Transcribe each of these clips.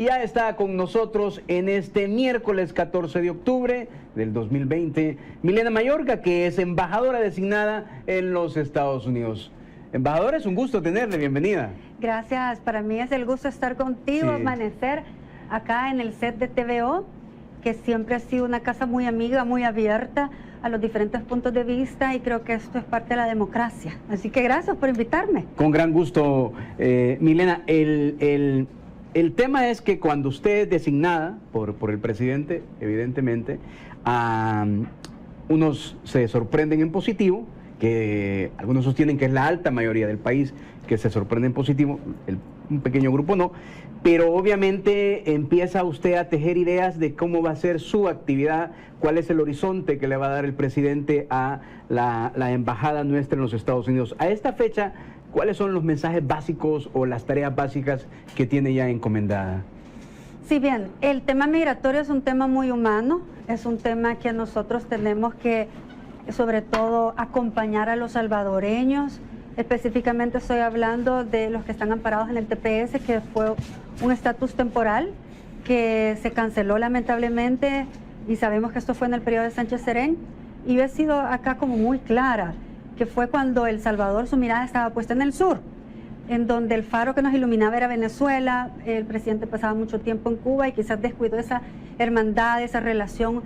y ya está con nosotros en este miércoles 14 de octubre del 2020, Milena Mayorga, que es embajadora designada en los Estados Unidos. Embajadora, es un gusto tenerle, bienvenida. Gracias, para mí es el gusto estar contigo, Sí. Amanecer acá en el set de TVO, que siempre ha sido una casa muy amiga, muy abierta a los diferentes puntos de vista, y creo que esto es parte de la democracia. Así que gracias por invitarme. Con gran gusto, Milena. El tema es que cuando usted es designada por el presidente, evidentemente, unos se sorprenden en positivo, que algunos sostienen que es la alta mayoría del país que se sorprende en positivo, un pequeño grupo no, pero obviamente empieza usted a tejer ideas de cómo va a ser su actividad, cuál es el horizonte que le va a dar el presidente a la embajada nuestra en los Estados Unidos. A esta fecha, ¿cuáles son los mensajes básicos o las tareas básicas que tiene ya encomendada? Sí, bien, el tema migratorio es un tema muy humano, es un tema que nosotros tenemos que, sobre todo, acompañar a los salvadoreños. Específicamente estoy hablando de los que están amparados en el TPS, que fue un estatus temporal que se canceló lamentablemente, y sabemos que esto fue en el periodo de Sánchez Serén, y yo he sido acá como muy clara, que fue cuando El Salvador, su mirada estaba puesta en el sur, en donde el faro que nos iluminaba era Venezuela. El presidente pasaba mucho tiempo en Cuba y quizás descuidó esa hermandad, esa relación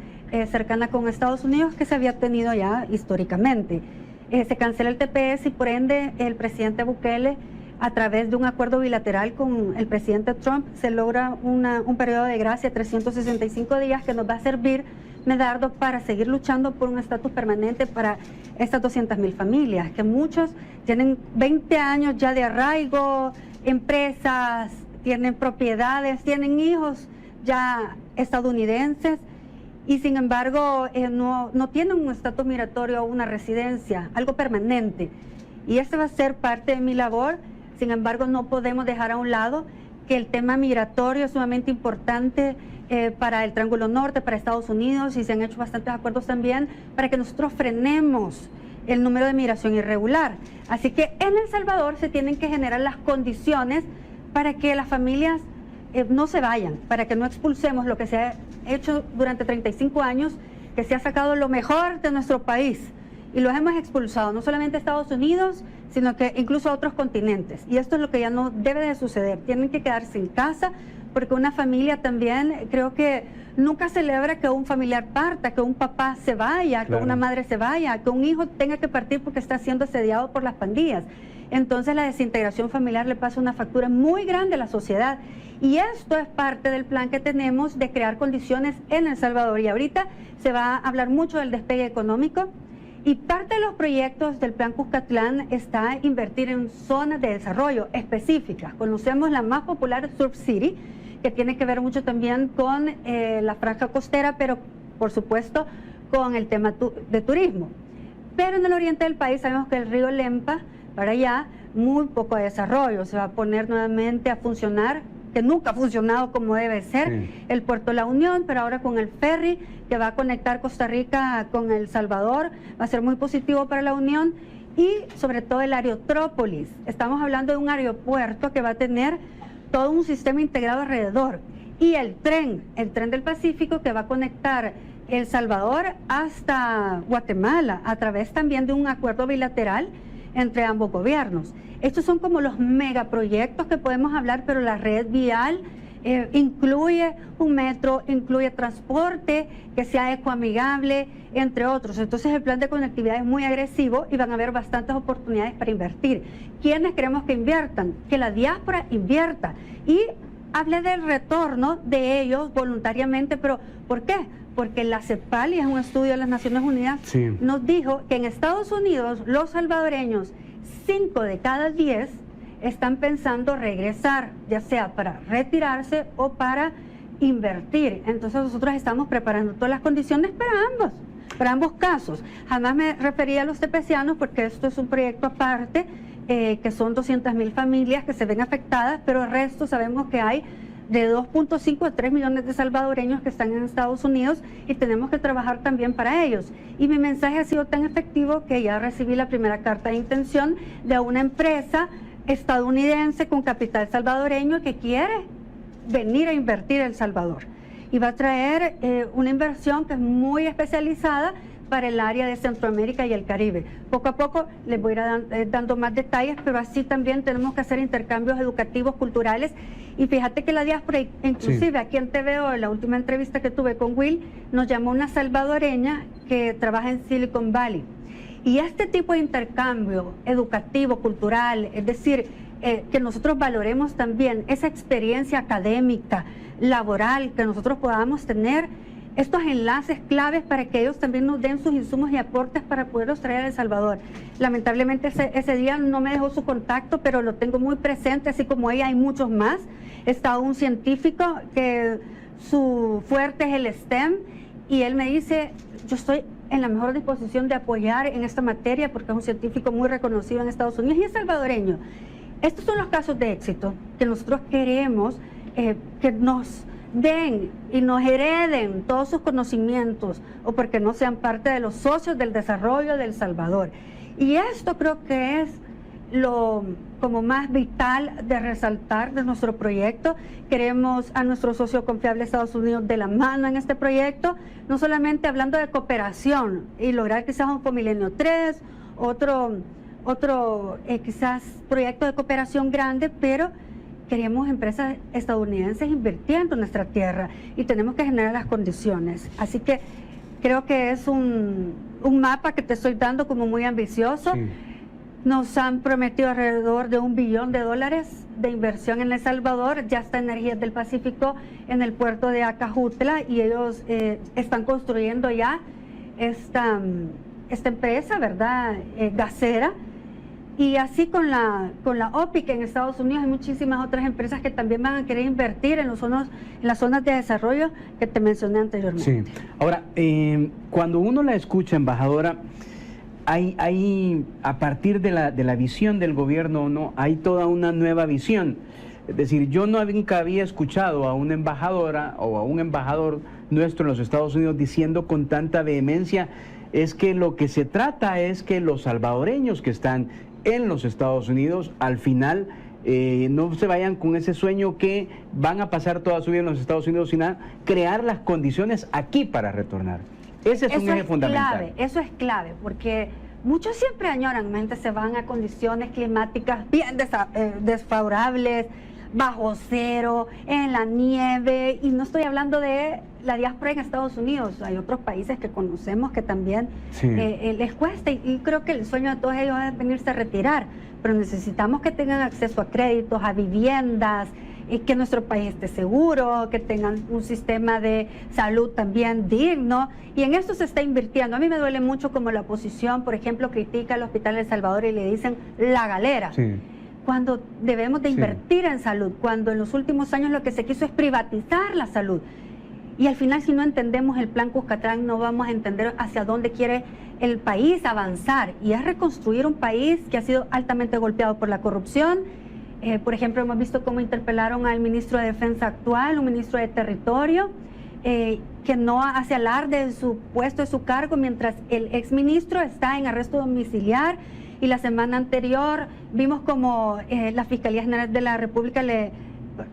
cercana con Estados Unidos que se había tenido ya históricamente. Se cancela el TPS y por ende el presidente Bukele, a través de un acuerdo bilateral con el presidente Trump, se logra un periodo de gracia, 365 días, que nos va a servir, Medardo, para seguir luchando por un estatus permanente para estas 200.000 familias, que muchos tienen 20 años ya de arraigo, empresas, tienen propiedades, tienen hijos ya estadounidenses, y sin embargo no tienen un estatus migratorio o una residencia, algo permanente. Y esta va a ser parte de mi labor. Sin embargo, no podemos dejar a un lado que el tema migratorio es sumamente importante para el Triángulo Norte, para Estados Unidos, y se han hecho bastantes acuerdos también para que nosotros frenemos el número de migración irregular. Así que en El Salvador se tienen que generar las condiciones para que las familias no se vayan, para que no expulsemos lo que se ha hecho durante 35 años, que se ha sacado lo mejor de nuestro país y los hemos expulsado, no solamente a Estados Unidos, sino que incluso a otros continentes. Y esto es lo que ya no debe de suceder. Tienen que quedarse en casa, porque una familia también, creo que nunca celebra que un familiar parta, que un papá se vaya, claro, que una madre se vaya, que un hijo tenga que partir porque está siendo asediado por las pandillas. Entonces la desintegración familiar le pasa una factura muy grande a la sociedad. Y esto es parte del plan que tenemos de crear condiciones en El Salvador. Y ahorita se va a hablar mucho del despegue económico. Y parte de los proyectos del Plan Cuscatlán está invertir en zonas de desarrollo específicas. Conocemos la más popular, Surf City, que tiene que ver mucho también con la franja costera, pero por supuesto con el tema de turismo. Pero en el oriente del país sabemos que el río Lempa, para allá, muy poco desarrollo. Se va a poner nuevamente a funcionar, que nunca ha funcionado como debe ser, sí, el puerto La Unión, pero ahora con el ferry que va a conectar Costa Rica con El Salvador, va a ser muy positivo para la Unión, y sobre todo el Aerópolis. Estamos hablando de un aeropuerto que va a tener todo un sistema integrado alrededor, y el tren del Pacífico, que va a conectar El Salvador hasta Guatemala, a través también de un acuerdo bilateral entre ambos gobiernos. Estos son como los megaproyectos que podemos hablar, pero la red vial incluye un metro, incluye transporte que sea ecoamigable, entre otros. Entonces el plan de conectividad es muy agresivo y van a haber bastantes oportunidades para invertir. ¿Quiénes queremos que inviertan? Que la diáspora invierta. Y hable del retorno de ellos voluntariamente, pero ¿por qué? Porque la CEPAL, y es un estudio de las Naciones Unidas, sí, nos dijo que en Estados Unidos los salvadoreños, 5 de cada 10 están pensando regresar, ya sea para retirarse o para invertir. Entonces nosotros estamos preparando todas las condiciones para ambos casos. Jamás me refería a los tepecianos, porque esto es un proyecto aparte, que son 200.000 familias que se ven afectadas, pero el resto sabemos que hay de 2.5 a 3 millones de salvadoreños que están en Estados Unidos, y tenemos que trabajar también para ellos. Y mi mensaje ha sido tan efectivo que ya recibí la primera carta de intención de una empresa estadounidense con capital salvadoreño que quiere venir a invertir a El Salvador. Y va a traer una inversión que es muy especializada para el área de Centroamérica y el Caribe. Poco a poco les voy a ir dando más detalles, pero así también tenemos que hacer intercambios educativos, culturales. Y fíjate que la diáspora, inclusive aquí en TVO, en la última entrevista que tuve con Will, nos llamó una salvadoreña que trabaja en Silicon Valley. Y este tipo de intercambio educativo, cultural, es decir, que nosotros valoremos también esa experiencia académica, laboral, que nosotros podamos tener, estos enlaces claves para que ellos también nos den sus insumos y aportes para poderlos traer a El Salvador. Lamentablemente ese día no me dejó su contacto, pero lo tengo muy presente, así como ella hay muchos más. Está un científico que su fuerte es el STEM y él me dice, yo estoy en la mejor disposición de apoyar en esta materia porque es un científico muy reconocido en Estados Unidos y es salvadoreño. Estos son los casos de éxito que nosotros queremos que nos den y nos hereden todos sus conocimientos o porque no sean parte de los socios del desarrollo de El Salvador. Y esto creo que es lo como más vital de resaltar de nuestro proyecto. Queremos a nuestro socio confiable Estados Unidos de la mano en este proyecto, no solamente hablando de cooperación y lograr quizás un Comilenio 3, otro quizás proyecto de cooperación grande, pero queremos empresas estadounidenses invirtiendo en nuestra tierra y tenemos que generar las condiciones. Así que creo que es un mapa que te estoy dando como muy ambicioso. Sí. Nos han prometido alrededor de $1 billón de inversión en El Salvador. Ya está Energías del Pacífico en el puerto de Acajutla y ellos están construyendo ya esta empresa, ¿verdad? Gasera. Y así con la OPIC en Estados Unidos hay muchísimas otras empresas que también van a querer invertir en las zonas de desarrollo que te mencioné anteriormente. Sí. Ahora, cuando uno la escucha, embajadora, hay a partir de la visión del gobierno, ¿no? Hay toda una nueva visión. Es decir, yo nunca había escuchado a una embajadora o a un embajador nuestro en los Estados Unidos diciendo con tanta vehemencia, es que lo que se trata es que los salvadoreños que están en los Estados Unidos, al final, no se vayan con ese sueño que van a pasar toda su vida en los Estados Unidos, sino crear las condiciones aquí para retornar. Ese es un eje fundamental. Eso es clave, porque muchos siempre añoran, se van a condiciones climáticas bien desfavorables, bajo cero, en la nieve, y no estoy hablando de la diáspora en Estados Unidos, hay otros países que conocemos que también les cuesta, y creo que el sueño de todos ellos es venirse a retirar, pero necesitamos que tengan acceso a créditos, a viviendas, que nuestro país esté seguro, que tengan un sistema de salud también digno, y en esto se está invirtiendo. A mí me duele mucho como la oposición, por ejemplo, critica al Hospital de El Salvador y le dicen la galera. Sí. Cuando debemos de invertir en salud, cuando en los últimos años lo que se quiso es privatizar la salud. Y al final, si no entendemos el plan Cuscatlán, no vamos a entender hacia dónde quiere el país avanzar. Y es reconstruir un país que ha sido altamente golpeado por la corrupción. Por ejemplo, hemos visto cómo interpelaron al ministro de Defensa actual, un ministro de Territorio, que no hace alarde de su puesto, de su cargo, mientras el exministro está en arresto domiciliar. Y la semana anterior vimos como la Fiscalía General de la República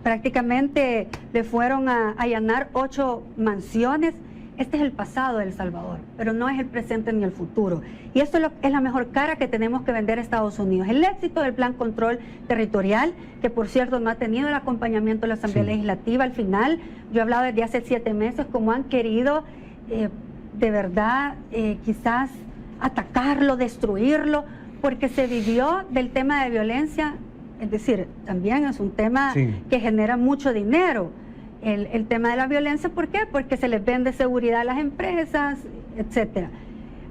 prácticamente le fueron a allanar 8 mansiones. Este es el pasado de El Salvador, pero no es el presente ni el futuro. Y esto es la mejor cara que tenemos que vender a Estados Unidos. El éxito del Plan Control Territorial, que por cierto no ha tenido el acompañamiento de la Asamblea Legislativa al final. Yo he hablado desde hace 7 meses cómo han querido de verdad quizás atacarlo, destruirlo, porque se vivió del tema de violencia, es decir, también es un tema que genera mucho dinero, el tema de la violencia. ¿Por qué? Porque se les vende seguridad a las empresas, etcétera.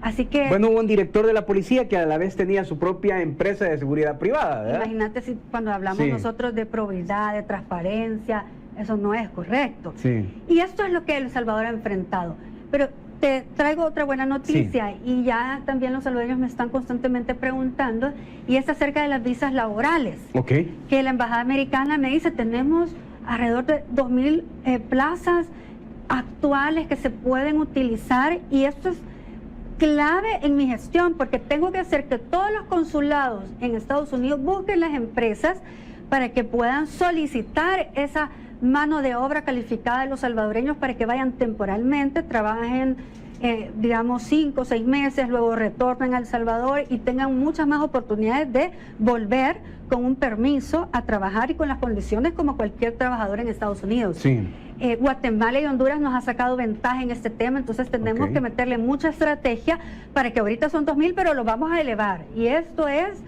Así que... Bueno, hubo un director de la policía que a la vez tenía su propia empresa de seguridad privada, ¿verdad? Imagínate si cuando hablamos nosotros de probidad, de transparencia, eso no es correcto. Y esto es lo que El Salvador ha enfrentado. Pero te traigo otra buena noticia, y ya también los salvadoreños me están constantemente preguntando, y es acerca de las visas laborales. Que la embajada americana me dice, tenemos alrededor de 2,000 plazas actuales que se pueden utilizar, y esto es clave en mi gestión, porque tengo que hacer que todos los consulados en Estados Unidos busquen las empresas para que puedan solicitar esa mano de obra calificada de los salvadoreños para que vayan temporalmente, trabajen digamos 5 o 6 meses, luego retornen a El Salvador y tengan muchas más oportunidades de volver con un permiso a trabajar y con las condiciones como cualquier trabajador en Estados Unidos. Sí. Guatemala y Honduras nos ha sacado ventaja en este tema, entonces tenemos que meterle mucha estrategia para que ahorita son 2,000, pero lo vamos a elevar. Y esto es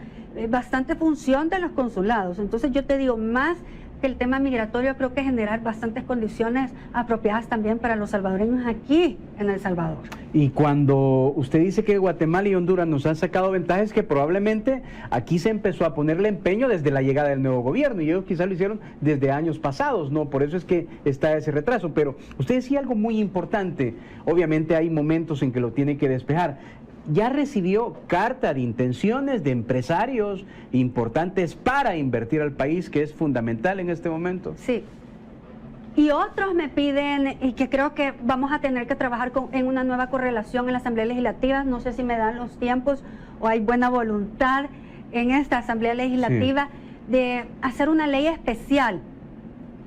bastante función de los consulados. Entonces yo te digo, más que el tema migratorio, creo que generar bastantes condiciones apropiadas también para los salvadoreños aquí en El Salvador. Y cuando usted dice que Guatemala y Honduras nos han sacado ventajas, es que probablemente aquí se empezó a ponerle empeño desde la llegada del nuevo gobierno, y ellos quizás lo hicieron desde años pasados, ¿no? Por eso es que está ese retraso. Pero usted decía algo muy importante, obviamente hay momentos en que lo tiene que despejar. Ya recibió carta de intenciones de empresarios importantes para invertir al país, que es fundamental en este momento. Sí. Y otros me piden, y que creo que vamos a tener que trabajar en una nueva correlación en la Asamblea Legislativa, no sé si me dan los tiempos o hay buena voluntad en esta Asamblea Legislativa, de hacer una ley especial.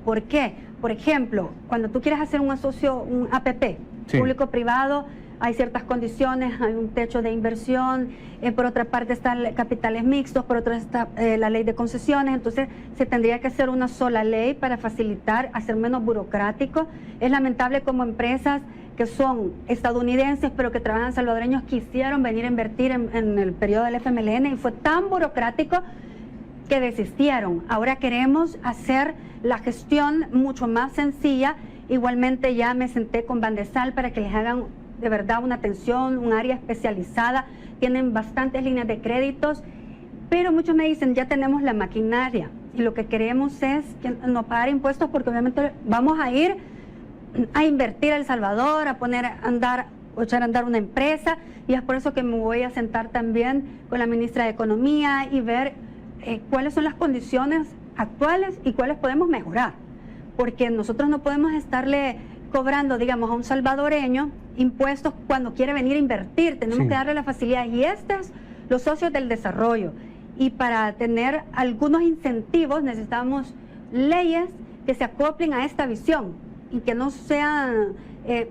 ¿Por qué? Por ejemplo, cuando tú quieres hacer un asocio, un APP, público-privado, hay ciertas condiciones, hay un techo de inversión, por otra parte están capitales mixtos, por otra está la ley de concesiones, entonces se tendría que hacer una sola ley para facilitar, hacer menos burocrático. Es lamentable como empresas que son estadounidenses pero que trabajan salvadoreños quisieron venir a invertir en el periodo del FMLN y fue tan burocrático que desistieron. Ahora queremos hacer la gestión mucho más sencilla. Igualmente ya me senté con Bandesal para que les hagan de verdad una atención, un área especializada, tienen bastantes líneas de créditos, pero muchos me dicen, ya tenemos la maquinaria y lo que queremos es que no pagar impuestos porque obviamente vamos a ir a invertir a El Salvador, a poner a andar o echar a andar una empresa, y es por eso que me voy a sentar también con la ministra de Economía y ver cuáles son las condiciones actuales y cuáles podemos mejorar, porque nosotros no podemos estarle cobrando, digamos, a un salvadoreño impuestos cuando quiere venir a invertir. Tenemos que darle la facilidad, y estos los socios del desarrollo, y para tener algunos incentivos necesitamos leyes que se acoplen a esta visión y que no sean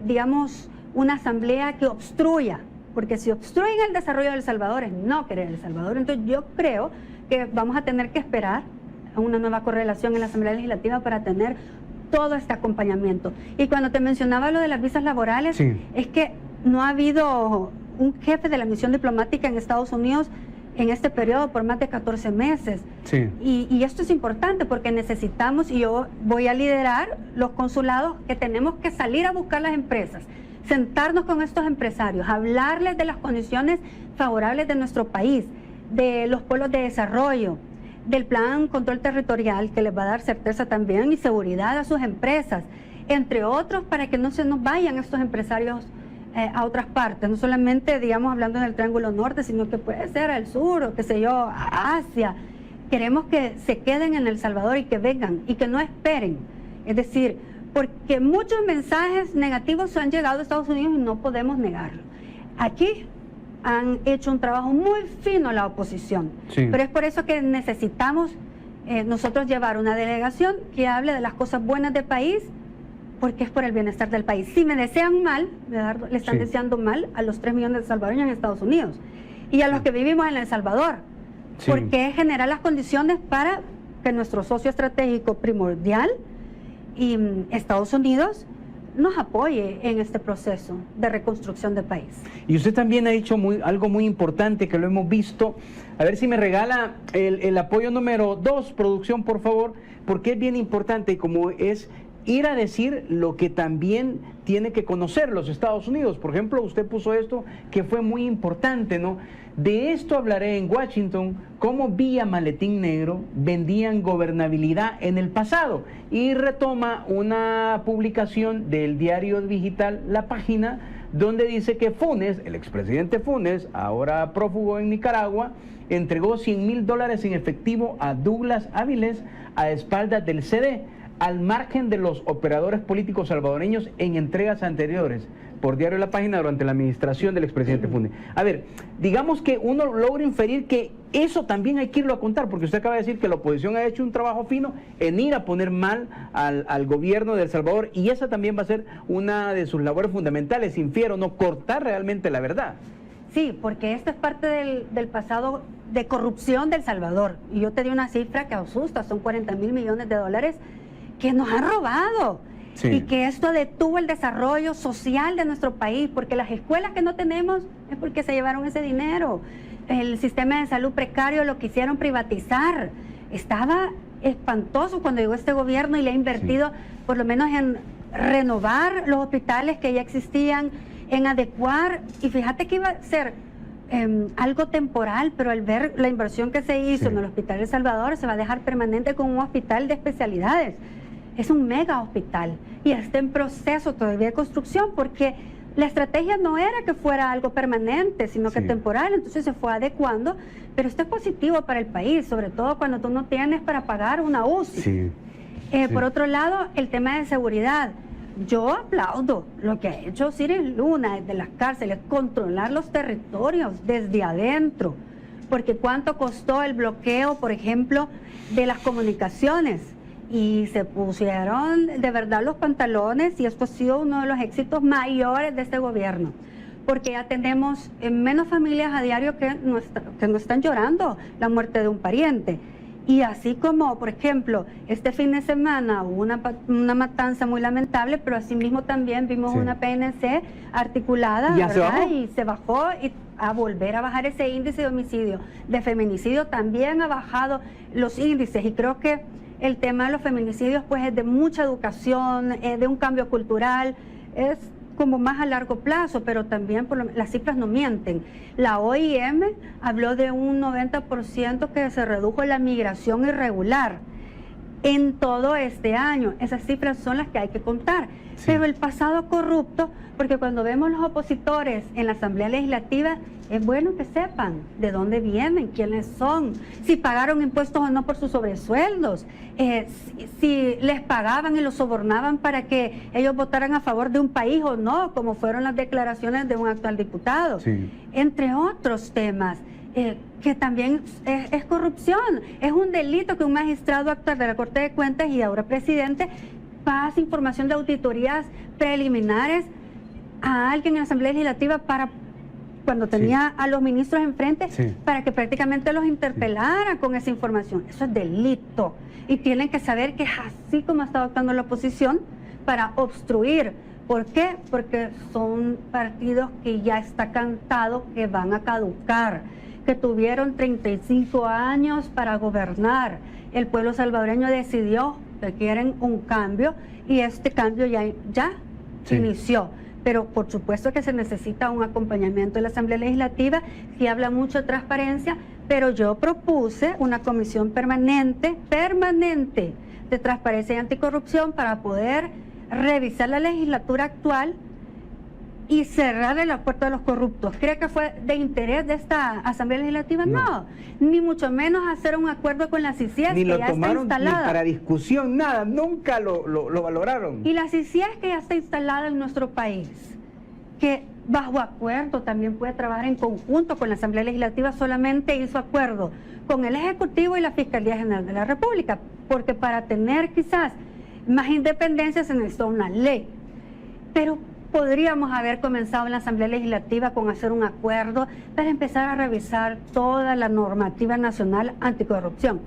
digamos, una asamblea que obstruya, porque si obstruyen el desarrollo del Salvador es no querer El Salvador. Entonces yo creo que vamos a tener que esperar a una nueva correlación en la Asamblea Legislativa para tener todo este acompañamiento. Y cuando te mencionaba lo de las visas laborales, es que no ha habido un jefe de la misión diplomática en Estados Unidos en este periodo por más de 14 meses. Y esto es importante porque necesitamos, y yo voy a liderar los consulados, que tenemos que salir a buscar las empresas, sentarnos con estos empresarios, hablarles de las condiciones favorables de nuestro país, de los pueblos de desarrollo, del plan control territorial que les va a dar certeza también y seguridad a sus empresas, entre otros, para que no se nos vayan estos empresarios a otras partes, no solamente, digamos, hablando en el Triángulo Norte, sino que puede ser al sur o qué sé yo, a Asia. Queremos que se queden en El Salvador y que vengan y que no esperen. Es decir, porque muchos mensajes negativos han llegado a Estados Unidos y no podemos negarlo. Aquí han hecho un trabajo muy fino la oposición, pero es por eso que necesitamos nosotros llevar una delegación que hable de las cosas buenas del país, porque es por el bienestar del país. Si me desean mal, le están deseando mal a los 3 millones de salvadoreños en Estados Unidos y a los que vivimos en El Salvador, porque es generar las condiciones para que nuestro socio estratégico primordial y Estados Unidos nos apoye en este proceso de reconstrucción del país. Y usted también ha dicho algo muy importante que lo hemos visto. A ver si me regala el apoyo número 2, producción, por favor, porque es bien importante, como es ir a decir lo que también tiene que conocer los Estados Unidos. Por ejemplo, usted puso esto que fue muy importante, ¿no? De esto hablaré en Washington, cómo vía maletín negro vendían gobernabilidad en el pasado. Y retoma una publicación del diario digital La Página, donde dice que Funes, el expresidente Funes, ahora prófugo en Nicaragua, entregó $100,000 en efectivo a Douglas Áviles a espaldas del CD. al margen de los operadores políticos salvadoreños en entregas anteriores por Diario La Página durante la administración del expresidente Funes. A ver, digamos que uno logra inferir que eso también hay que irlo a contar, porque usted acaba de decir que la oposición ha hecho un trabajo fino en ir a poner mal al gobierno de El Salvador, y esa también va a ser una de sus labores fundamentales, infiero, no cortar realmente la verdad. Sí, porque esto es parte del pasado de corrupción de El Salvador. Y yo te di una cifra que asusta, son 40.000 millones de dólares que nos han robado. Sí. Y que esto detuvo el desarrollo social de nuestro país, porque las escuelas que no tenemos es porque se llevaron ese dinero. El sistema de salud precario lo quisieron privatizar. Estaba espantoso cuando llegó este gobierno y le ha invertido por lo menos en renovar los hospitales que ya existían, en adecuar, y fíjate que iba a ser algo temporal, pero al ver la inversión que se hizo en el Hospital de Salvador, se va a dejar permanente con un hospital de especialidades. Es un mega hospital y está en proceso todavía de construcción, porque la estrategia no era que fuera algo permanente, sino que temporal, entonces se fue adecuando, pero esto es positivo para el país, sobre todo cuando tú no tienes para pagar una UCI. Por otro lado, el tema de seguridad. Yo aplaudo lo que ha hecho Cyril Luna desde las cárceles, controlar los territorios desde adentro, porque cuánto costó el bloqueo, por ejemplo, de las comunicaciones, y se pusieron de verdad los pantalones, y esto ha sido uno de los éxitos mayores de este gobierno, porque ya tenemos menos familias a diario que no están llorando la muerte de un pariente. Y así como, por ejemplo, este fin de semana hubo una matanza muy lamentable, pero asimismo también vimos una PNC articulada, ¿verdad? Y se bajó, y a volver a bajar ese índice de homicidio. De feminicidio también ha bajado los índices, y creo que el tema de los feminicidios pues es de mucha educación, de un cambio cultural, es como más a largo plazo, pero también las cifras no mienten. La OIM habló de un 90% que se redujo la migración irregular en todo este año. Esas cifras son las que hay que contar. Pero el pasado corrupto, porque cuando vemos los opositores en la Asamblea Legislativa, es bueno que sepan de dónde vienen, quiénes son, si pagaron impuestos o no por sus sobresueldos, si les pagaban y los sobornaban para que ellos votaran a favor de un país o no, como fueron las declaraciones de un actual diputado, entre otros temas. Que también es corrupción, es un delito que un magistrado actual de la Corte de Cuentas y ahora presidente pasa información de auditorías preliminares a alguien en la Asamblea Legislativa para cuando tenía a los ministros enfrente, para que prácticamente los interpelara con esa información. Eso es delito, y tienen que saber que es así como ha estado actuando la oposición para obstruir. ¿Por qué? Porque son partidos que ya está cantado que van a caducar, que tuvieron 35 años para gobernar. El pueblo salvadoreño decidió que quieren un cambio, y este cambio ya inició. Pero por supuesto que se necesita un acompañamiento de la Asamblea Legislativa, que habla mucho de transparencia, pero yo propuse una comisión permanente de transparencia y anticorrupción para poder revisar la legislatura actual y cerrarle la puerta a los corruptos. ¿Cree que fue de interés de esta Asamblea Legislativa? No, ni mucho menos hacer un acuerdo con la CICIES, que ya está instalada. Ni para discusión, nada, nunca lo valoraron. Y la CICIES, que ya está instalada en nuestro país, que bajo acuerdo también puede trabajar en conjunto con la Asamblea Legislativa, solamente hizo acuerdo con el Ejecutivo y la Fiscalía General de la República, porque para tener quizás más independencia se necesita una ley. Pero podríamos haber comenzado en la Asamblea Legislativa con hacer un acuerdo para empezar a revisar toda la normativa nacional anticorrupción.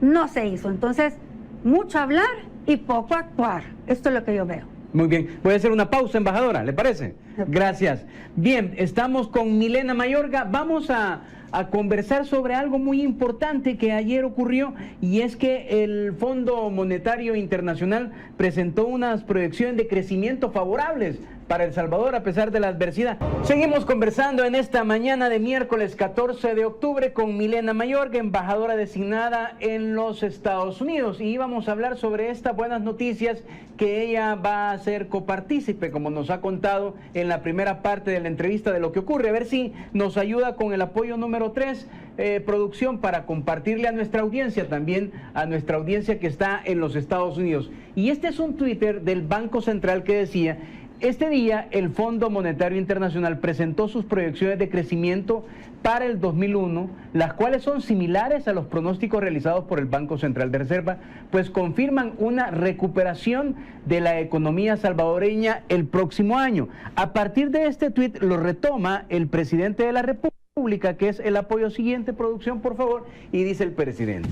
No se hizo. Entonces, mucho hablar y poco actuar. Esto es lo que yo veo. Muy bien. Voy a hacer una pausa, embajadora, ¿le parece? Gracias. Bien, estamos con Milena Mayorga. Vamos a conversar sobre algo muy importante que ayer ocurrió, y es que el Fondo Monetario Internacional presentó unas proyecciones de crecimiento favorables para El Salvador a pesar de la adversidad. Seguimos conversando en esta mañana de miércoles 14 de octubre con Milena Mayorga, embajadora designada en los Estados Unidos, y vamos a hablar sobre estas buenas noticias que ella va a ser copartícipe, como nos ha contado en la primera parte de la entrevista, de lo que ocurre. A ver si nos ayuda con el apoyo número 3, producción, para compartirle a nuestra audiencia, también a nuestra audiencia que está en los Estados Unidos. Y este es un Twitter del Banco Central que decía: este día el Fondo Monetario Internacional presentó sus proyecciones de crecimiento para el 2001, las cuales son similares a los pronósticos realizados por el Banco Central de Reserva, pues confirman una recuperación de la economía salvadoreña el próximo año. A partir de este tuit lo retoma el presidente de la República, que es el apoyo siguiente, producción, por favor, y dice el presidente: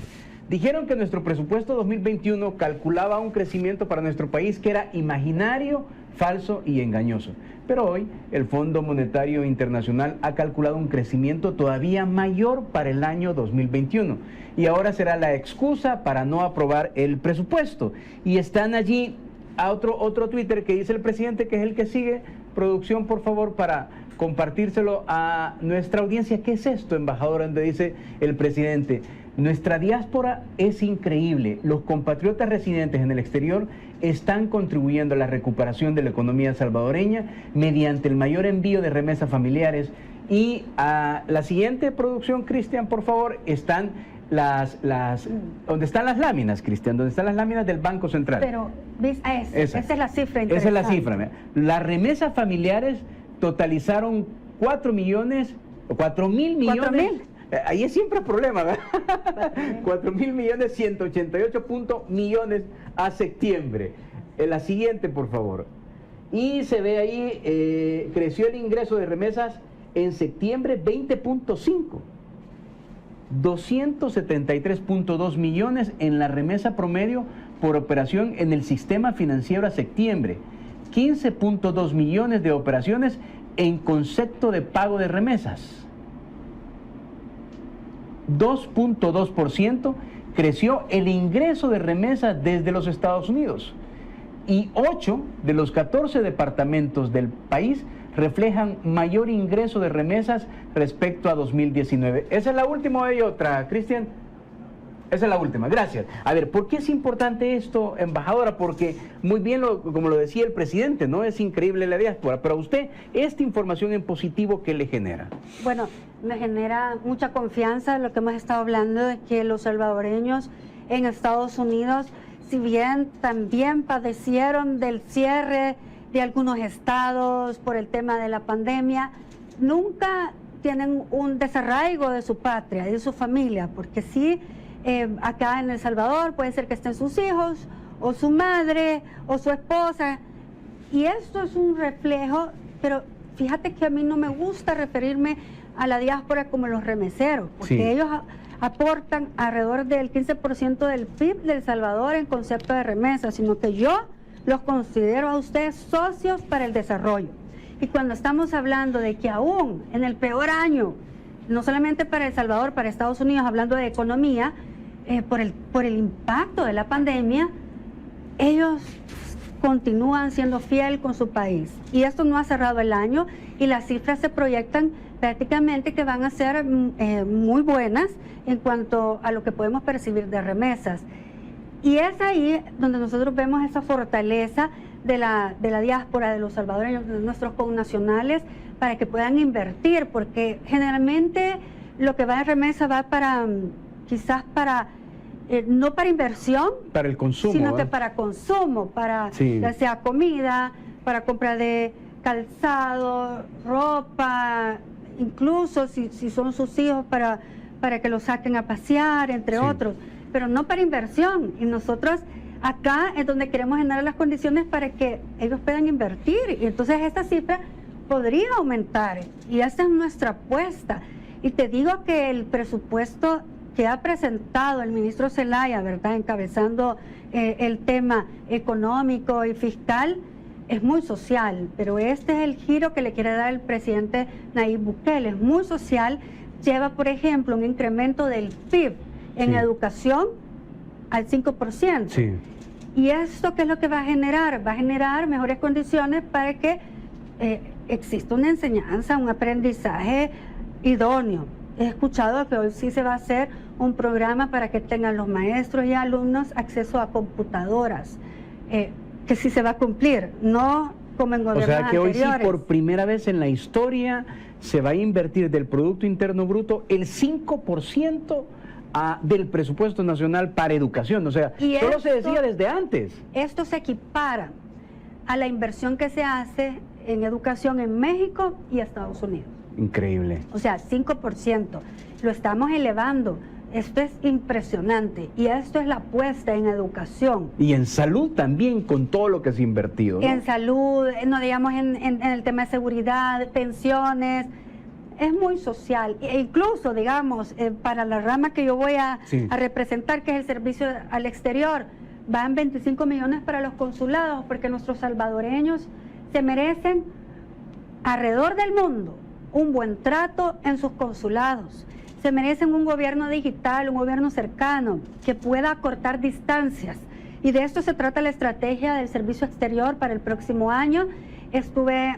dijeron que nuestro presupuesto 2021 calculaba un crecimiento para nuestro país que era imaginario, falso y engañoso. Pero hoy el Fondo Monetario Internacional ha calculado un crecimiento todavía mayor para el año 2021. Y ahora será la excusa para no aprobar el presupuesto. Y están allí otro Twitter que dice el presidente, que es el que sigue. Producción, por favor, para compartírselo a nuestra audiencia. ¿Qué es esto, embajadora? Donde dice el presidente: nuestra diáspora es increíble. Los compatriotas residentes en el exterior están contribuyendo a la recuperación de la economía salvadoreña mediante el mayor envío de remesas familiares. Y a la siguiente, producción, Cristian, por favor, están ¿dónde están las láminas, Cristian? ¿Dónde están las láminas del Banco Central? Pero, esa es la cifra interesante. Esa es la cifra. Las remesas familiares totalizaron 4 mil millones. Ahí es siempre el problema, ¿verdad? 4.188 millones a septiembre. La siguiente, por favor. Y se ve ahí, creció el ingreso de remesas en septiembre 20.5. 273.2 millones en la remesa promedio por operación en el sistema financiero a septiembre. 15.2 millones de operaciones en concepto de pago de remesas. 2.2% creció el ingreso de remesas desde los Estados Unidos. Y 8 de los 14 departamentos del país reflejan mayor ingreso de remesas respecto a 2019. Esa es la última, o hay otra, Cristian. Esa es la última, gracias. A ver, ¿por qué es importante esto, embajadora? Porque muy bien, como lo decía el presidente, ¿no? Es increíble la diáspora, pero a usted, esta información en positivo, ¿qué le genera? Bueno, me genera mucha confianza lo que hemos estado hablando, de que los salvadoreños en Estados Unidos, si bien también padecieron del cierre de algunos estados por el tema de la pandemia, nunca tienen un desarraigo de su patria y de su familia, porque sí, acá en El Salvador puede ser que estén sus hijos, o su madre, o su esposa, y esto es un reflejo. Pero fíjate que a mí no me gusta referirme a la diáspora como los remeseros, porque sí, ellos aportan alrededor del 15% del PIB de El Salvador en concepto de remesas, sino que yo los considero a ustedes socios para el desarrollo. Y cuando estamos hablando de que aún en el peor año, no solamente para El Salvador, para Estados Unidos, hablando de economía, por el impacto de la pandemia, ellos continúan siendo fieles con su país. Y esto no ha cerrado el año, y las cifras se proyectan prácticamente que van a ser muy buenas en cuanto a lo que podemos percibir de remesas. Y es ahí donde nosotros vemos esa fortaleza de la diáspora, de los salvadoreños, de nuestros connacionales, para que puedan invertir, porque generalmente lo que va de remesa va para, quizás para, no para inversión, para el consumo, sino que para consumo, para ya sea comida, para compra de calzado, ropa, incluso si son sus hijos, para que los saquen a pasear, entre otros, pero no para inversión. Y nosotros acá es donde queremos generar las condiciones para que ellos puedan invertir, y entonces esta cifra podría aumentar, y esa es nuestra apuesta. Y te digo que el presupuesto que ha presentado el ministro Zelaya, ¿verdad?, encabezando el tema económico y fiscal, es muy social, pero este es el giro que le quiere dar el presidente Nayib Bukele, es muy social. Lleva, por ejemplo, un incremento del PIB en educación al 5%. Sí. ¿Y esto qué es lo que va a generar? Va a generar mejores condiciones para que exista una enseñanza, un aprendizaje idóneo. He escuchado que hoy sí se va a hacer un programa para que tengan los maestros y alumnos acceso a computadoras, que sí se va a cumplir, no como en gobiernos anteriores. O sea que hoy sí, por primera vez en la historia, se va a invertir del Producto Interno Bruto el 5% del presupuesto nacional para educación. O sea, Y solo esto- se decía desde antes. Esto se equipara a la inversión que se hace en educación en México y Estados Unidos. Increíble. O sea, 5%. Lo estamos elevando. Esto es impresionante. Y esto es la apuesta en educación. Y en salud también, con todo lo que se ha invertido, ¿no? En salud, no digamos en el tema de seguridad, pensiones. Es muy social. E incluso, digamos, para la rama que yo voy a representar, que es el servicio al exterior, van 25 millones para los consulados, porque nuestros salvadoreños se merecen alrededor del mundo un buen trato en sus consulados. Se merecen un gobierno digital, un gobierno cercano, que pueda acortar distancias. Y de esto se trata la estrategia del servicio exterior para el próximo año. Estuve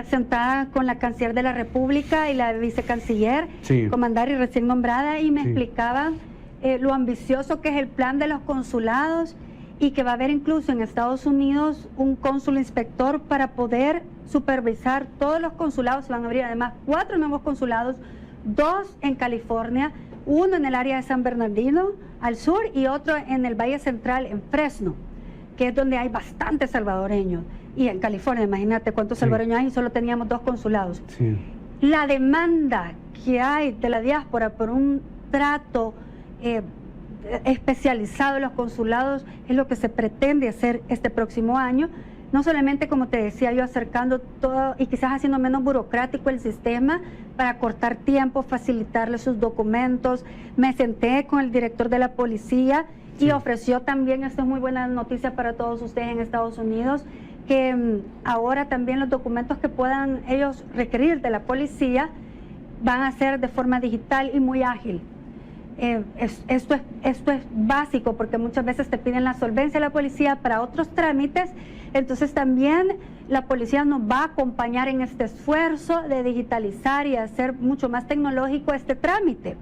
sentada con la canciller de la República y la vicecanciller, comandar y recién nombrada, y me explicaban lo ambicioso que es el plan de los consulados, y que va a haber incluso en Estados Unidos un cónsul inspector para poder supervisar todos los consulados. Se van a abrir además 4 nuevos consulados, 2 en California, uno en el área de San Bernardino al sur y otro en el Valle Central, en Fresno, que es donde hay bastantes salvadoreños. Y en California, imagínate cuántos salvadoreños hay, y solo teníamos 2 consulados. La demanda que hay de la diáspora por un trato especializado en los consulados es lo que se pretende hacer este próximo año. No solamente, como te decía yo, acercando todo y quizás haciendo menos burocrático el sistema para cortar tiempo, facilitarle sus documentos. Me senté con el director de la policía y ofreció también, esto es muy buena noticia para todos ustedes en Estados Unidos, que ahora también los documentos que puedan ellos requerir de la policía van a ser de forma digital y muy ágil. Esto es básico, porque muchas veces te piden la solvencia de la policía para otros trámites. Entonces también la policía nos va a acompañar en este esfuerzo de digitalizar y hacer mucho más tecnológico este trámite,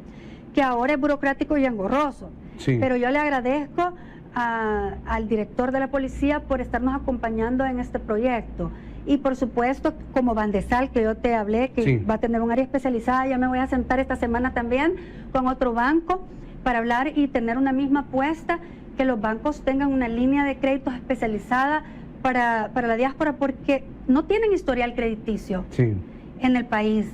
que ahora es burocrático y engorroso. Pero yo le agradezco al director de la policía por estarnos acompañando en este proyecto. Y por supuesto, como Bandesal, que yo te hablé, que va a tener un área especializada, ya me voy a sentar esta semana también con otro banco para hablar y tener una misma apuesta, que los bancos tengan una línea de créditos especializada para la diáspora, porque no tienen historial crediticio en el país.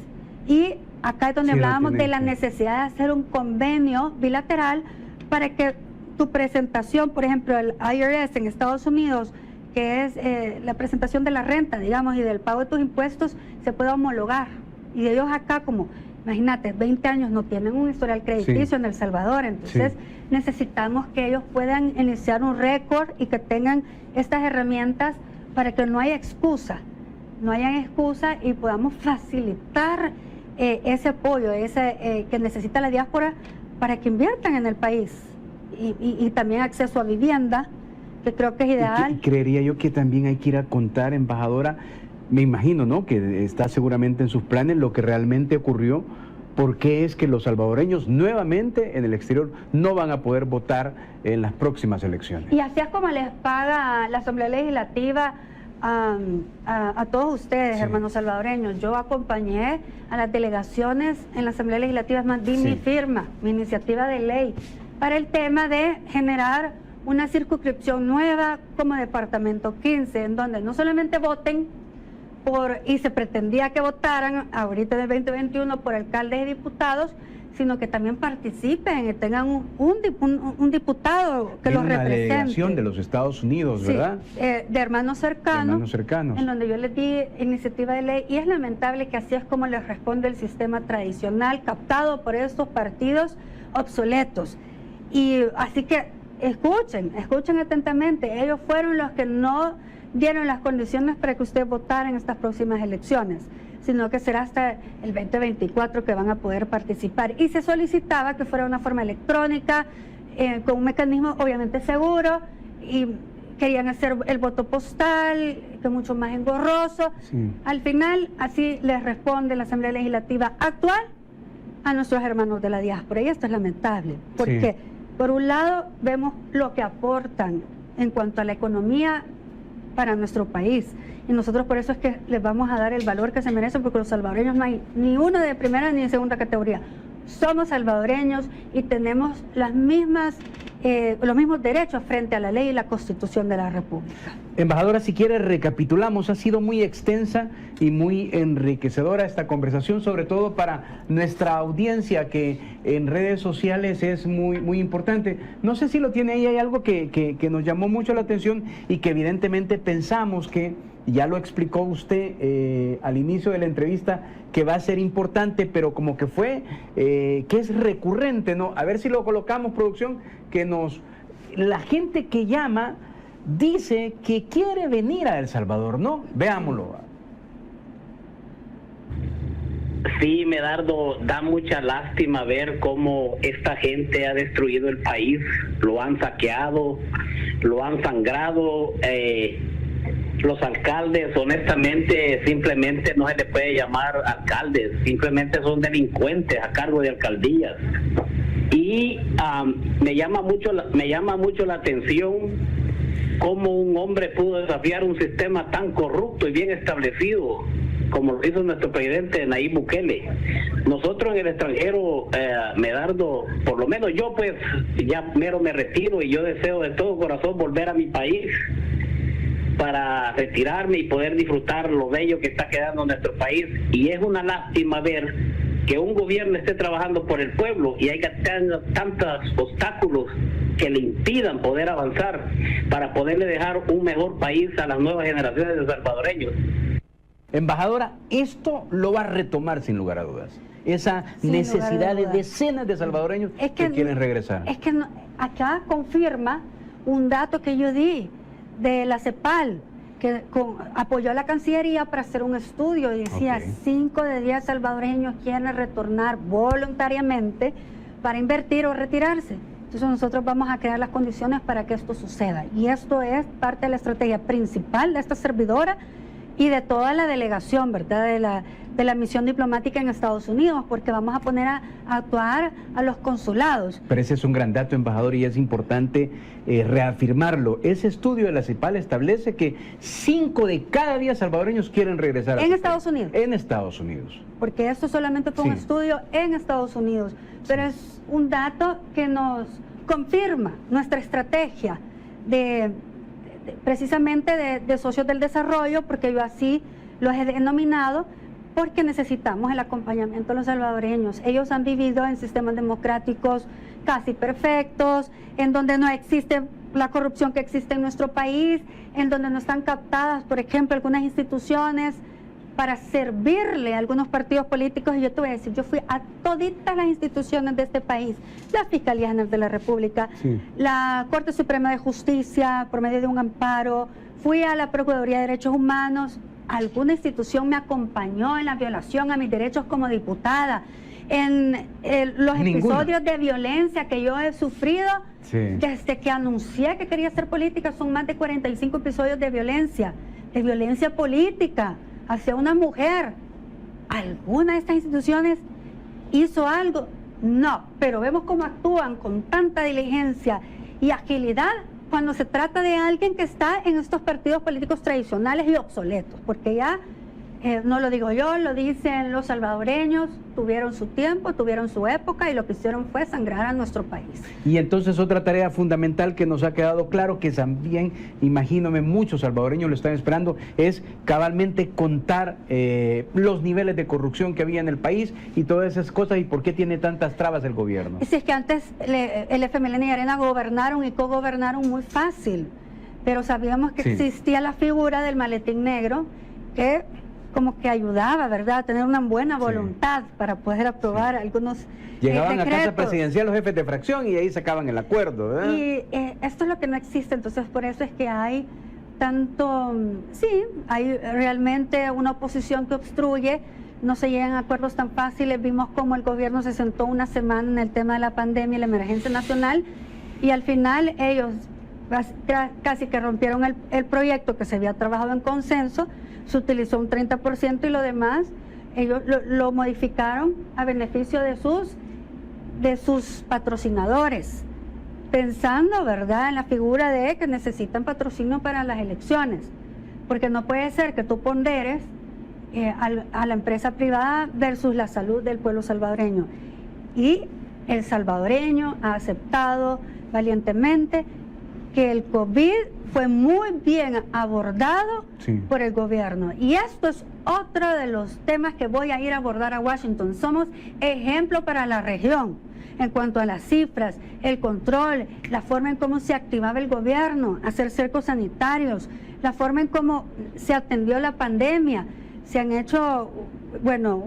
Y acá es donde hablábamos de la necesidad de hacer un convenio bilateral para que tu presentación, por ejemplo, el IRS en Estados Unidos, que es la presentación de la renta, digamos, y del pago de tus impuestos, se pueda homologar. Y ellos acá, como, imagínate, 20 años no tienen un historial crediticio en El Salvador, entonces necesitamos que ellos puedan iniciar un récord y que tengan estas herramientas para que no haya excusa, y podamos facilitar ese apoyo que necesita la diáspora para que inviertan en el país, y también acceso a vivienda, que creo que es ideal. Y creería yo que también hay que ir a contar, embajadora, me imagino, ¿no?, que está seguramente en sus planes lo que realmente ocurrió, porque es que los salvadoreños nuevamente en el exterior no van a poder votar en las próximas elecciones. Y así es como les paga la Asamblea Legislativa a todos ustedes, hermanos salvadoreños. Yo acompañé a las delegaciones en la Asamblea Legislativa, es más, di mi firma, mi iniciativa de ley, para el tema de generar una circunscripción nueva como Departamento 15, en donde no solamente voten y se pretendía que votaran ahorita en el 2021 por alcaldes y diputados, sino que también participen y tengan un diputado que los represente. Una delegación de los Estados Unidos, ¿verdad? De hermanos cercanos, en donde yo les di iniciativa de ley, y es lamentable que así es como les responde el sistema tradicional, captado por estos partidos obsoletos. Y así que escuchen atentamente. Ellos fueron los que no dieron las condiciones para que usted votara en estas próximas elecciones, sino que será hasta el 2024 que van a poder participar. Y se solicitaba que fuera de una forma electrónica, con un mecanismo obviamente seguro, y querían hacer el voto postal, que es mucho más engorroso. Al final, así les responde la Asamblea Legislativa actual a nuestros hermanos de la diáspora. Y esto es lamentable, porque por un lado vemos lo que aportan en cuanto a la economía para nuestro país. Y nosotros por eso es que les vamos a dar el valor que se merecen, porque los salvadoreños no hay ni uno de primera ni de segunda categoría. Somos salvadoreños y tenemos las mismas, los mismos derechos frente a la ley y la Constitución de la República. Embajadora, si quiere recapitulamos, ha sido muy extensa y muy enriquecedora esta conversación, sobre todo para nuestra audiencia que en redes sociales es muy importante. No sé si lo tiene ahí, hay algo que nos llamó mucho la atención y que evidentemente pensamos que, ya lo explicó usted al inicio de la entrevista, que va a ser importante, pero como que fue, que es recurrente, ¿no? A ver si lo colocamos, producción, la gente que llama dice que quiere venir a El Salvador, ¿no? Veámoslo. Sí, Medardo, da mucha lástima ver cómo esta gente ha destruido el país, lo han saqueado, lo han sangrado. Los alcaldes, honestamente, simplemente no se les puede llamar alcaldes, simplemente son delincuentes a cargo de alcaldías. Y me llama mucho la atención cómo un hombre pudo desafiar un sistema tan corrupto y bien establecido como lo hizo nuestro presidente Nayib Bukele. Nosotros en el extranjero, Medardo, por lo menos yo pues ya mero me retiro y yo deseo de todo corazón volver a mi país para retirarme y poder disfrutar lo bello que está quedando en nuestro país. Y es una lástima ver que un gobierno esté trabajando por el pueblo y haya tantos obstáculos que le impidan poder avanzar para poderle dejar un mejor país a las nuevas generaciones de salvadoreños. Embajadora, esto lo va a retomar sin lugar a dudas. Esa necesidad de decenas de salvadoreños que quieren regresar. Es que acá confirma un dato que yo di de la CEPAL, que apoyó a la Cancillería para hacer un estudio y decía 5 de 10 salvadoreños quieren retornar voluntariamente para invertir o retirarse. Entonces nosotros vamos a crear las condiciones para que esto suceda. Y esto es parte de la estrategia principal de esta servidora y de toda la delegación, ¿verdad?, de la misión diplomática en Estados Unidos, porque vamos a poner a actuar a los consulados. Pero ese es un gran dato, embajador, y es importante reafirmarlo. Ese estudio de la CEPAL establece que 5 de cada 10 salvadoreños quieren regresar a en Estados Unidos. En Estados Unidos. Porque esto solamente fue un estudio en Estados Unidos, pero es un dato que nos confirma nuestra estrategia precisamente de socios del desarrollo, porque yo así los he denominado, porque necesitamos el acompañamiento de los salvadoreños. Ellos han vivido en sistemas democráticos casi perfectos, en donde no existe la corrupción que existe en nuestro país, en donde no están captadas, por ejemplo, algunas instituciones para servirle a algunos partidos políticos. Y yo te voy a decir, yo fui a toditas las instituciones de este país, la Fiscalía General de la República, la Corte Suprema de Justicia, por medio de un amparo, fui a la Procuraduría de Derechos Humanos. Alguna institución me acompañó en la violación a mis derechos como diputada, en los episodios de violencia que yo he sufrido desde que anuncié que quería hacer política. Son más de 45 episodios de violencia política hacia una mujer. ¿Alguna de estas instituciones hizo algo? No, pero vemos cómo actúan con tanta diligencia y agilidad cuando se trata de alguien que está en estos partidos políticos tradicionales y obsoletos, porque ya no lo digo yo, lo dicen los salvadoreños, tuvieron su tiempo, tuvieron su época y lo que hicieron fue sangrar a nuestro país. Y entonces otra tarea fundamental que nos ha quedado claro, que también, imagínome, muchos salvadoreños lo están esperando, es cabalmente contar los niveles de corrupción que había en el país y todas esas cosas y por qué tiene tantas trabas el gobierno. Si es que antes el FMLN y Arena gobernaron y cogobernaron muy fácil, pero sabíamos que existía la figura del maletín negro que como que ayudaba, ¿verdad?, a tener una buena voluntad para poder aprobar algunos Llegaban decretos. a casa presidencial los jefes de fracción y ahí sacaban el acuerdo, ¿verdad? Y esto es lo que no existe, entonces por eso es que hay tanto, hay realmente una oposición que obstruye, no se llegan a acuerdos tan fáciles. Vimos cómo el gobierno se sentó una semana en el tema de la pandemia y la emergencia nacional, y al final ellos casi que rompieron el proyecto que se había trabajado en consenso. Se utilizó un 30% y lo demás ellos lo modificaron a beneficio de sus patrocinadores, pensando, ¿verdad?, en la figura de que necesitan patrocinio para las elecciones. porque no puede ser que tú ponderes a la empresa privada versus la salud del pueblo salvadoreño. Y el salvadoreño ha aceptado valientemente que el COVID fue muy bien abordado por el gobierno. Y esto es otro de los temas que voy a ir a abordar a Washington. Somos ejemplo para la región en cuanto a las cifras, el control, la forma en cómo se activaba el gobierno, hacer cercos sanitarios, la forma en cómo se atendió la pandemia. Se han hecho, bueno,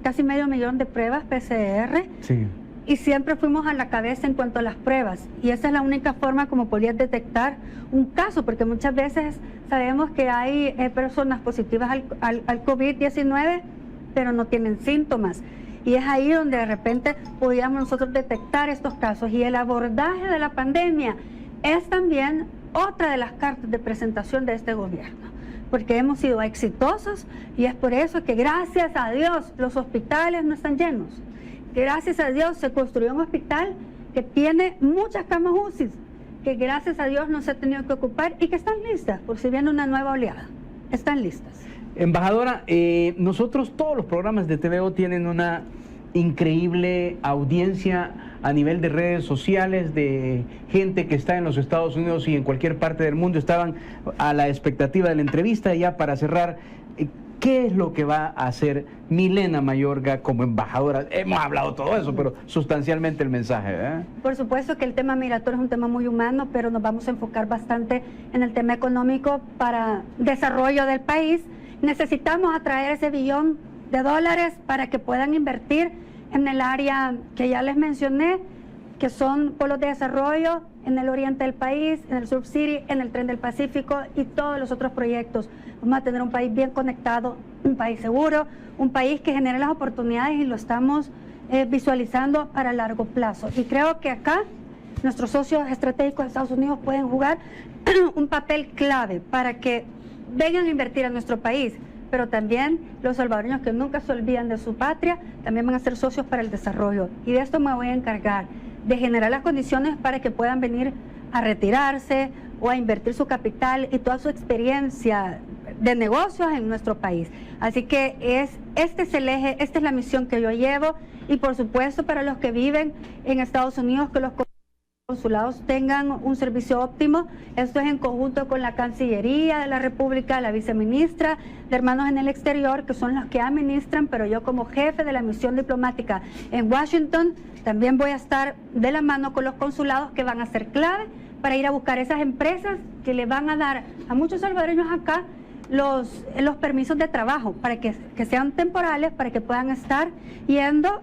casi 500,000 de pruebas PCR. Sí. Y siempre fuimos a la cabeza en cuanto a las pruebas. Y esa es la única forma como podías detectar un caso, porque muchas veces sabemos que hay personas positivas al COVID-19, pero no tienen síntomas. Y es ahí donde de repente podíamos nosotros detectar estos casos. Y el abordaje de la pandemia es también otra de las cartas de presentación de este gobierno, porque hemos sido exitosos y es por eso que gracias a Dios los hospitales no están llenos. Gracias a Dios se construyó un hospital que tiene muchas camas UCI, que gracias a Dios no se ha tenido que ocupar y que están listas, por si viene una nueva oleada. Están listas. Embajadora, nosotros todos los programas de TVO tienen una increíble audiencia a nivel de redes sociales, de gente que está en los Estados Unidos y en cualquier parte del mundo. Estaban a la expectativa de la entrevista. Ya para cerrar, ¿qué es lo que va a hacer Milena Mayorga como embajadora? Hemos hablado todo eso, pero sustancialmente el mensaje, ¿eh? Por supuesto que el tema migratorio es un tema muy humano, pero nos vamos a enfocar bastante en el tema económico para desarrollo del país. Necesitamos atraer ese $1 billón para que puedan invertir en el área que ya les mencioné, que son polos de desarrollo en el oriente del país, en el Surf City, en el Tren del Pacífico y todos los otros proyectos. Vamos a tener un país bien conectado, un país seguro, un país que genere las oportunidades y lo estamos visualizando para largo plazo. Y creo que acá nuestros socios estratégicos de Estados Unidos pueden jugar un papel clave para que vengan a invertir en nuestro país, pero también los salvadoreños que nunca se olvidan de su patria también van a ser socios para el desarrollo. Y de esto me voy a encargar, de generar las condiciones para que puedan venir a retirarse o a invertir su capital y toda su experiencia de negocios en nuestro país. Así que este es el eje, esta es la misión que yo llevo, y por supuesto para los que viven en Estados Unidos, que los consulados tengan un servicio óptimo. Esto es en conjunto con la Cancillería de la República, la viceministra de Hermanos en el Exterior, que son los que administran, pero yo como jefe de la misión diplomática en Washington también voy a estar de la mano con los consulados, que van a ser clave para ir a buscar esas empresas que le van a dar a muchos salvadoreños acá los permisos de trabajo, para que sean temporales, para que puedan estar yendo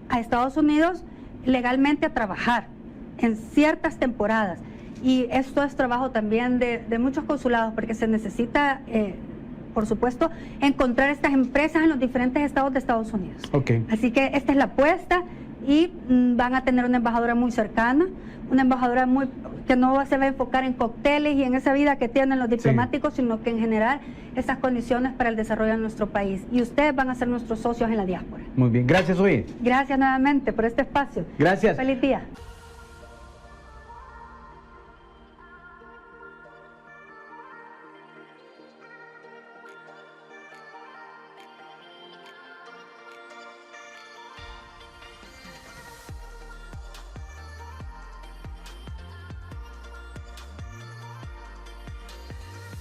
a Estados Unidos legalmente a trabajar en ciertas temporadas. Y esto es trabajo también de muchos consulados, porque se necesita, por supuesto, encontrar estas empresas en los diferentes estados de Estados Unidos. Okay. Así que esta es la apuesta, y van a tener una embajadora muy cercana, una embajadora que no se va a enfocar en cócteles y en esa vida que tienen los diplomáticos, sino que en general esas condiciones para el desarrollo de nuestro país. Y ustedes van a ser nuestros socios en la diáspora. Muy bien, gracias, oye. Gracias nuevamente por este espacio. Gracias. Feliz día.